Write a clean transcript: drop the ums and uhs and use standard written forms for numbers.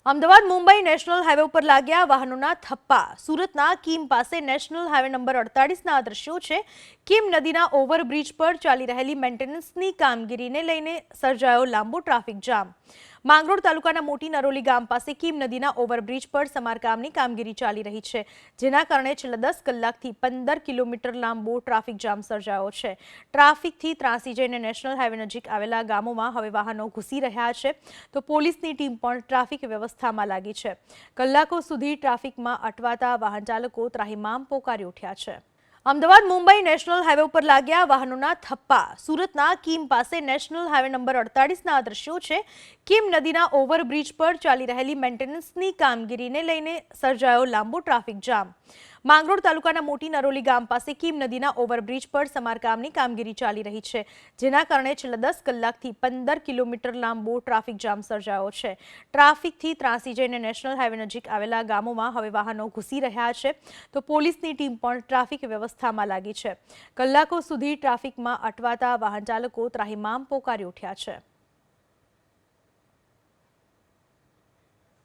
Ahmedabad Mumbai national highway ઉપર લાગ્યા વાહનોના થપ્પા। સુરતના કીમ પાસે નેશનલ હાઈવે નંબર 48ના દ્રશ્યો છે। કીમ નદીના ઓવરબ્રિજ પર ચાલી રહેલી મેન્ટેનન્સની કામગીરીને લઈને સર્જાયો લાંબો ટ્રાફિક જામ। માંગરોળ તાલુકાના મોટી નરોલી ગામ પાસે કીમ નદીના ઓવરબ્રિજ પર સમારકામની કામગીરી ચાલી રહી છે, જેના કારણે છેલ્લા 10 કલાકથી 15 કિલોમીટર લાંબો ટ્રાફિક જામ સર્જાયો છે। ટ્રાફિકથી ત્રાસી જઈને નેશનલ હાઈવે નજીક આવેલા ગામોમાં હવે વાહનો ઘૂસી રહ્યા છે, તો પોલીસની ટીમ પણ ટ્રાફિક વ્યવસ્થામાં લાગી છે। કલાકો સુધી ટ્રાફિકમાં અટવાતા વાહન ચાલકો ત્રાહિમામ પોકારી ઉઠ્યા છે। અમદાવાદ મુંબઈ નેશનલ હાઈવે ઉપર લાગ્યા વાહનોના થપ્પા। સુરતના કીમ પાસે નેશનલ હાઈવે નંબર 48ના દ્રશ્યો છે। કીમ નદીના ઓવરબ્રિજ પર ચાલી રહેલી મેન્ટેનન્સની કામગીરીને લઈને સર્જાયો લાંબો ટ્રાફિક જામ। માંગરોળ તાલુકાના મોટી નરોલી ગામ પાસે કીમ નદીના ઓવરબ્રિજ પર સમારકામની કામગીરી ચાલી રહી છે, જેના કારણે છેલ્લા 10 કલાકથી 15 કિલોમીટર લાંબો ટ્રાફિક જામ સર્જાયો છે। ટ્રાફિકથી ત્રાસી જઈને નેશનલ હાઈવે નજીક આવેલા ગામોમાં હવે વાહનો ઘૂસી રહ્યા છે, તો પોલીસની ટીમ પણ ટ્રાફિક વ્યવસ્થામાં લાગી છે। કલાકો સુધી ટ્રાફિકમાં અટવાતા વાહન ચાલકો ત્રાહિમામ પોકારી ઉઠ્યા છે।